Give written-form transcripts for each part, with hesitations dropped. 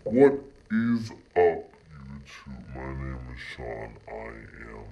What is up, YouTube? My name is Sean. I am.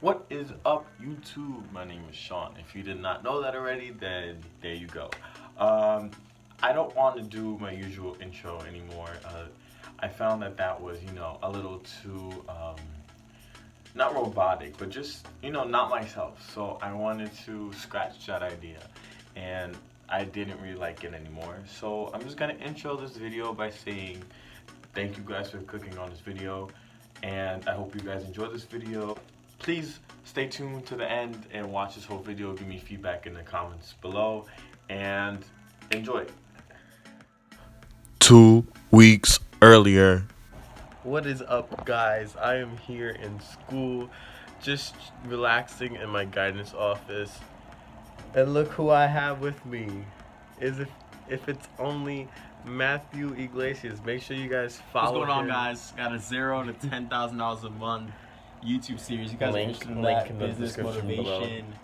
What is up, YouTube? My name is Sean. If you did not know that already, then there you go. I don't want to do my usual intro anymore. I found that was, a little too, not robotic, but just, not myself. So I wanted to scratch that idea. And I didn't really like it anymore. So I'm just going to intro this video by saying thank you guys for clicking on this video. And I hope you guys enjoy this video. Please stay tuned to the end and watch this whole video. Give me feedback in the comments below and enjoy. 2 weeks earlier. What is up, guys? I am here in school, just relaxing in my guidance office. And look who I have with me. If it's only Matthew Iglesias. Make sure you guys follow What's going on, him. guys? Got a $0 to $10,000 a month YouTube series. You guys are interested in link that? in the Business description motivation,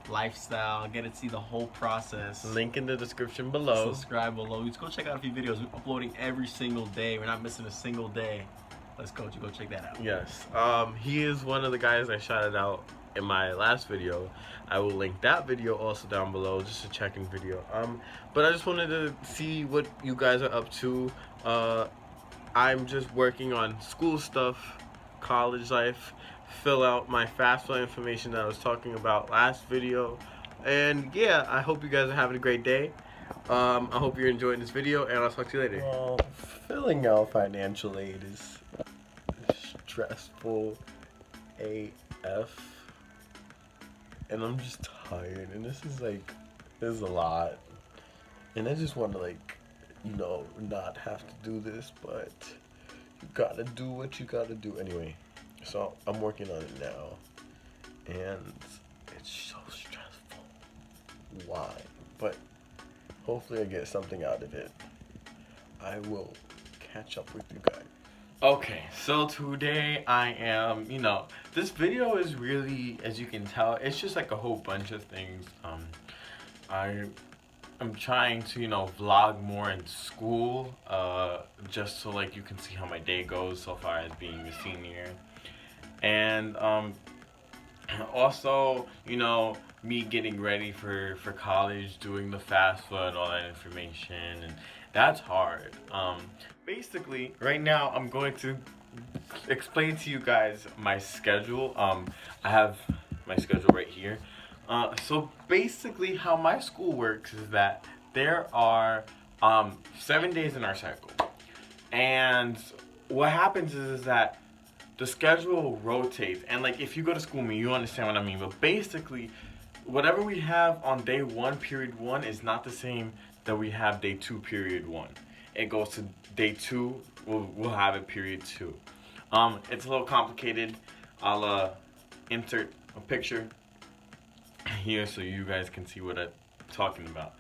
lifestyle. Get to see the whole process. Link in the description below. Subscribe below. Just go check out a few videos. We're uploading every single day. We're not missing a single day. Let's go. You go check that out. Yes. He is one of the guys I shouted out in my last video. I will link that video also down below, just a check-in video. But I just wanted to see what you guys are up to. I'm just working on school stuff, college life, fill out my FAFSA information that I was talking about last video. And yeah, I hope you guys are having a great day. I hope you're enjoying this video, and I'll talk to you later. Well, filling out financial aid is stressful AF. And I'm just tired, and this is a lot. And I just want to not have to do this, but you gotta do what you gotta do anyway. So I'm working on it now, and it's so stressful. Why? But hopefully I get something out of it. I will catch up with you guys. Okay, so today I am, this video is really, as you can tell, it's just like a whole bunch of things. I'm trying to, vlog more in school, just so you can see how my day goes so far as being a senior. And also, me getting ready for college, doing the FAFSA and all that information, and that's hard. Basically, right now I'm going to explain to you guys my schedule. I have my schedule right here. So basically how my school works is that there are 7 days in our cycle. And what happens is that the schedule rotates. And if you go to school with me, you understand what I mean. But basically, whatever we have on day 1, period 1 is not the same that we have day 2, period 1. It goes to day 2, we'll have it period 2. It's a little complicated. I'll insert a picture here so you guys can see what I'm talking about.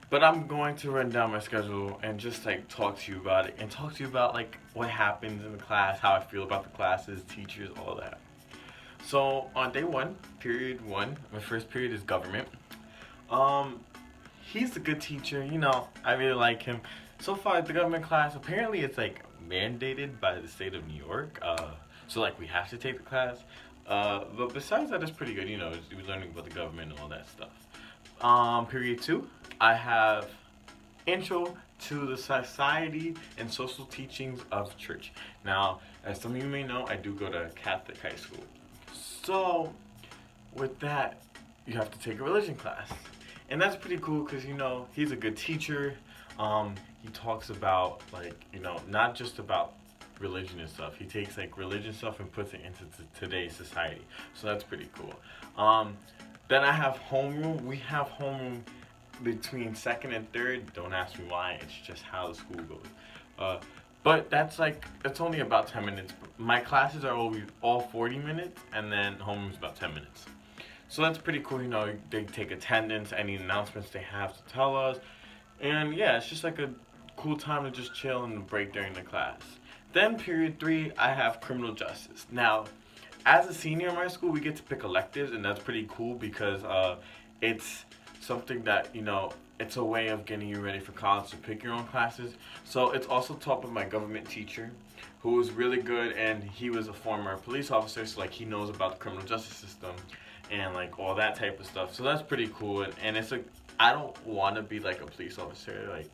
But I'm going to run down my schedule and just talk to you about it, and talk to you about what happens in the class, how I feel about the classes, teachers, all that. So on day 1, period 1, my first period is government. He's a good teacher, I really like him. So far, the government class, apparently it's mandated by the state of New York. So we have to take the class. But besides that, it's pretty good, we're learning about the government and all that stuff. Period 2, I have intro to the society and social teachings of church. Now, as some of you may know, I do go to Catholic high school. So, with that, you have to take a religion class. And that's pretty cool because, he's a good teacher. He talks about, not just about religion and stuff. He takes, religion stuff and puts it into today's society. So that's pretty cool. Then I have homeroom. We have homeroom between 2nd and 3rd. Don't ask me why. It's just how the school goes. But that's it's only about 10 minutes. My classes are always all 40 minutes, and then homeroom's about 10 minutes. So that's pretty cool, they take attendance, any announcements they have to tell us. And yeah, it's just a cool time to just chill and break during the class. Then period 3, I have criminal justice. Now, as a senior in my school, we get to pick electives, and that's pretty cool because it's something that, you know, it's a way of getting you ready for college to pick your own classes. So it's also taught by my government teacher, who was really good, and he was a former police officer, so like he knows about the criminal justice system and like all that type of stuff. So that's pretty cool. And it's a, I don't want to be like a police officer, like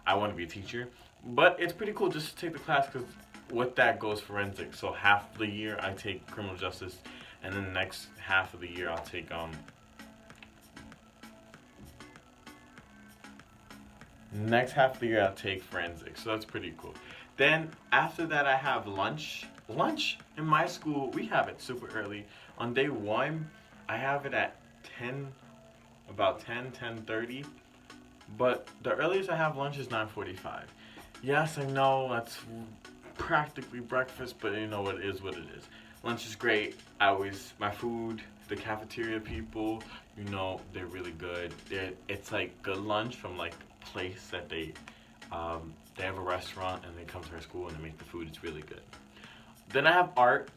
I want to be a teacher, but it's pretty cool just to take the class because with that goes forensics. So half the year I take criminal justice, and then the next half of the year I'll take next half of the year I'll take forensics. So that's pretty cool. Then after that I have lunch. Lunch in my school we have it super early. On day one I have it at 10, about 10:30. But the earliest I have lunch is 9:45. Yes, I know that's practically breakfast, but you know what it is what it is. Lunch is great. I always, my food, the cafeteria people, you know, they're really good. It's like good lunch from like a place that they have a restaurant and they come to our school and they make the food. It's really good. Then I have art.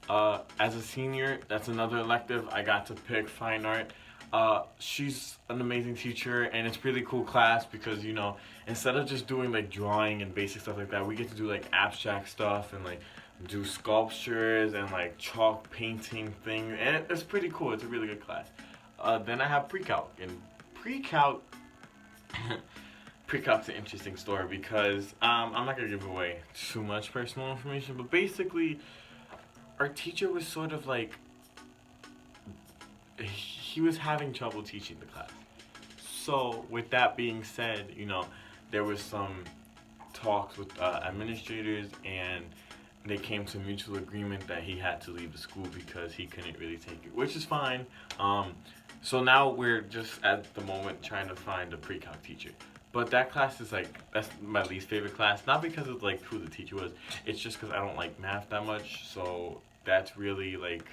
As a senior, that's another elective. I got to pick fine art. She's an amazing teacher, and it's really cool class because, you know, instead of just doing like drawing and basic stuff like that, we get to do like abstract stuff and like do sculptures and like chalk painting thing, and it's pretty cool. It's a really good class. Then I have pre-calc, and pre-calc pre-calc's an interesting story because I'm not gonna give away too much personal information, but basically our teacher was sort of like, he was having trouble teaching the class. So with that being said, you know, there was some talks with administrators, and they came to mutual agreement that he had to leave the school because he couldn't really take it, which is fine. So now we're just at the moment trying to find a pre-calc teacher. But that class is like, that's my least favorite class. Not because of like who the teacher was, it's just because I don't like math that much. So that's really like,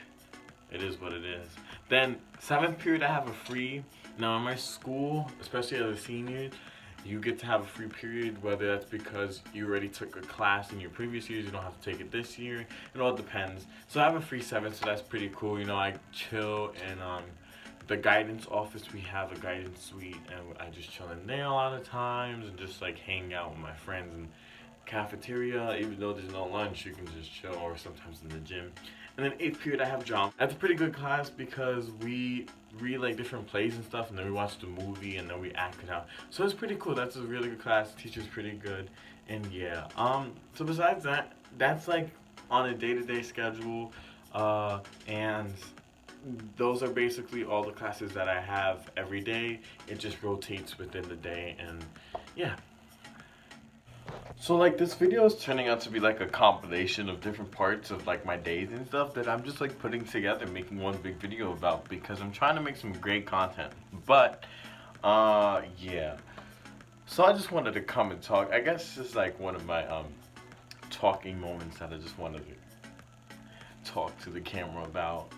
it is what it is. Then 7th period I have a free. Now in my school, especially as a senior, you get to have a free period, whether that's because you already took a class in your previous years, you don't have to take it this year. It all depends. So I have a free 7th, so that's pretty cool. You know, I chill in the guidance office. We have a guidance suite, and I just chill in there a lot of times and just like hang out with my friends in cafeteria. Even though there's no lunch, you can just chill, or sometimes in the gym. And then 8th period I have drama. That's a pretty good class because we read like different plays and stuff, and then we watch the movie and then we act it out. So it's pretty cool. That's a really good class. The teacher's pretty good. And yeah. So besides that, that's like on a day-to-day schedule. And those are basically all the classes that I have every day. It just rotates within the day, and yeah. So like this video is turning out to be like a compilation of different parts of like my days and stuff that I'm just like putting together, making one big video about, because I'm trying to make some great content. But yeah. So I just wanted to come and talk. I guess this is like one of my talking moments that I just wanted to talk to the camera about.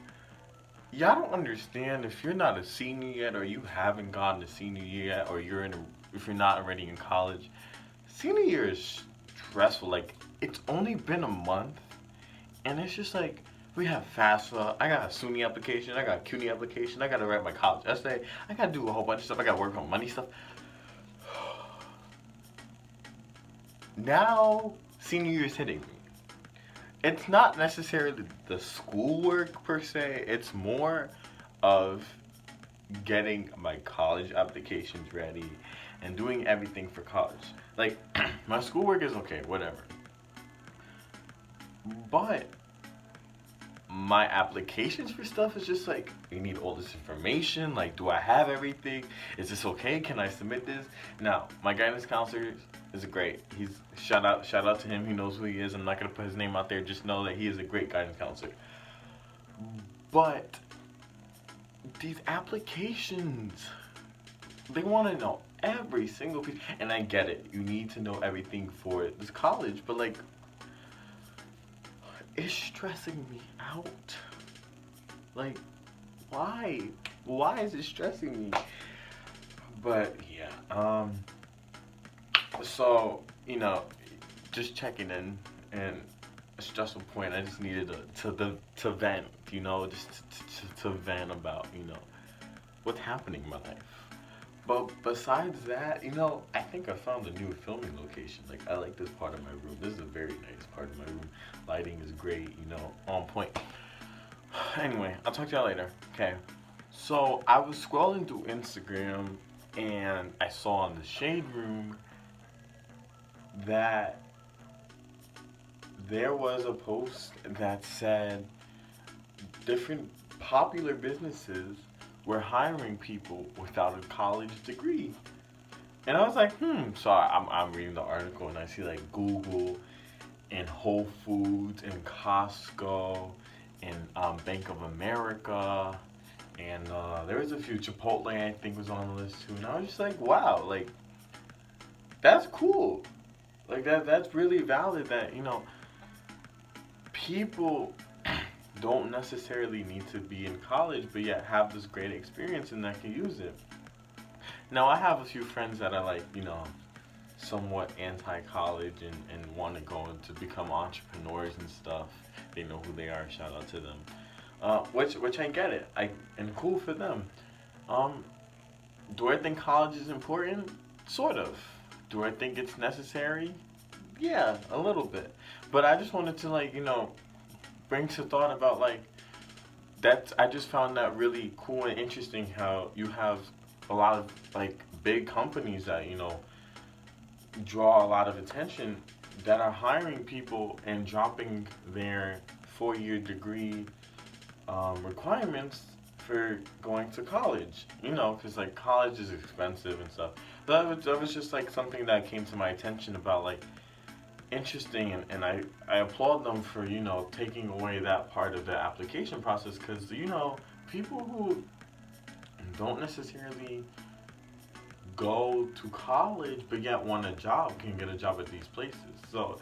Y'all don't understand, if you're not a senior yet, or you haven't gotten to senior year yet, or if you're not already in college, senior year is stressful. Like, it's only been a month, and it's just like, we have FAFSA, I got a SUNY application, I got a CUNY application, I gotta write my college essay, I gotta do a whole bunch of stuff, I gotta work on money stuff. Now, senior year is hitting me. It's not necessarily the schoolwork per se, it's more of getting my college applications ready and doing everything for college. Like, my schoolwork is okay, whatever. But my applications for stuff is just like, you need all this information, like, do I have everything? Is this okay? Can I submit this? Now, my guidance counselor is great. He's, shout out to him, he knows who he is. I'm not gonna put his name out there, just know that he is a great guidance counselor. But these applications, they wanna know every single piece, and I get it, you need to know everything for this college, but like, it's stressing me out. Like, why? Why is it stressing me? But yeah, so, you know, just checking in, and a stressful point, I just needed to vent, you know, just to vent about, you know, what's happening in my life. But besides that, I think I found a new filming location. Like, I like this part of my room. This is a very nice part of my room. Lighting is great, on point. Anyway, I'll talk to y'all later. Okay. So I was scrolling through Instagram and I saw in the shade room that there was a post that said different popular businesses were hiring people without a college degree. And I was like, So I'm reading the article and I see like Google and Whole Foods and Costco and Bank of America. And there was a few. Chipotle, I think, was on the list too. And I was just like, wow, like, that's cool. Like, that's really valid that, people don't necessarily need to be in college, but yet have this great experience and that can use it. Now, I have a few friends that are like, somewhat anti-college and want to go to become entrepreneurs and stuff. They know who they are. Shout out to them. Which I get it. And cool for them. Do I think college is important? Sort of. Do I think it's necessary? Yeah, a little bit. But I just wanted to bring to thought about that. I just found that really cool and interesting how you have a lot of big companies that draw a lot of attention that are hiring people and dropping their 4-year degree requirements for going to college. Because college is expensive and stuff. That was just something that came to my attention about interesting, and I applaud them for taking away that part of the application process, because people who don't necessarily go to college but yet want a job can get a job at these places. So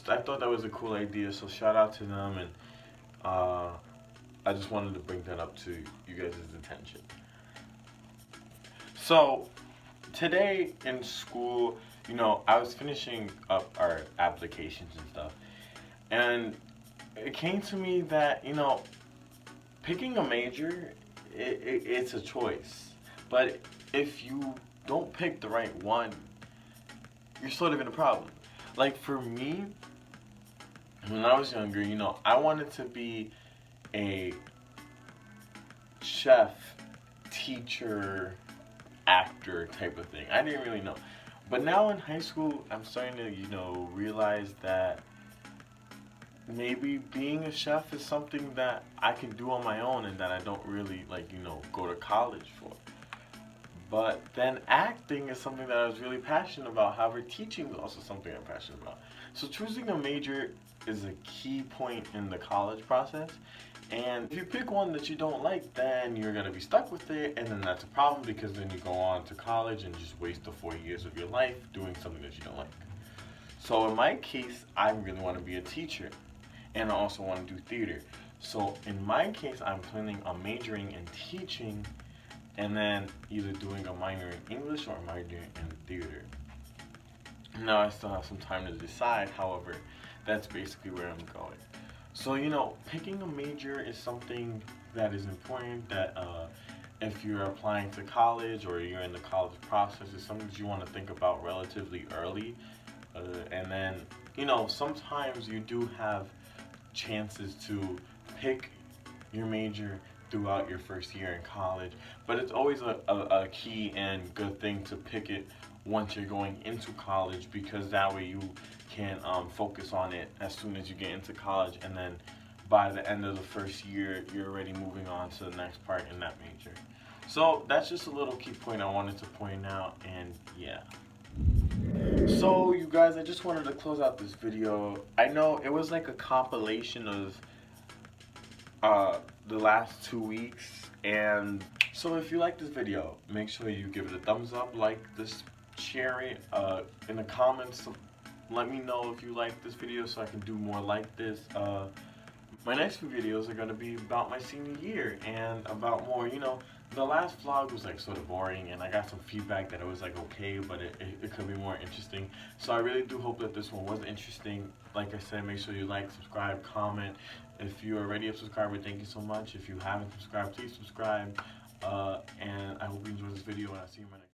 I thought that was a cool idea, so shout out to them, and I just wanted to bring that up to you guys' attention. So today in school, I was finishing up our applications and stuff, and it came to me that picking a major, it's a choice, but if you don't pick the right one, you're sort of in a problem. Like for me, when I was younger, I wanted to be a chef, teacher, actor type of thing. I didn't really know. But now in high school, I'm starting to, realize that maybe being a chef is something that I can do on my own and that I don't really, go to college for. But then acting is something that I was really passionate about. However, teaching is also something I'm passionate about. So choosing a major is a key point in the college process. And if you pick one that you don't like, then you're going to be stuck with it. And then that's a problem, because then you go on to college and just waste the 4 years of your life doing something that you don't like. So in my case, I really want to be a teacher. And I also want to do theater. So in my case, I'm planning on majoring in teaching and then either doing a minor in English or a minor in theater. Now I still have some time to decide, however, that's basically where I'm going. So, picking a major is something that is important, that if you're applying to college or you're in the college process, it's something that you want to think about relatively early. And then, sometimes you do have chances to pick your major throughout your first year in college, but it's always a key and good thing to pick it once you're going into college, because that way you can focus on it as soon as you get into college, and then by the end of the first year you're already moving on to the next part in that major. So that's just a little key point I wanted to point out, and yeah. So you guys, I just wanted to close out this video. I know it was like a compilation of the last 2 weeks, and so if you like this video, make sure you give it a thumbs up, like this, share it in the comments. Let me know if you like this video so I can do more like this. My next few videos are going to be about my senior year and about more, the last vlog was sort of boring, and I got some feedback that it was okay, but it could be more interesting. So I really do hope that this one was interesting. Like I said, make sure you like, subscribe, comment. If you're already a subscriber, thank you so much. If you haven't subscribed, please subscribe. And I hope you enjoyed this video, and I'll see you in my next.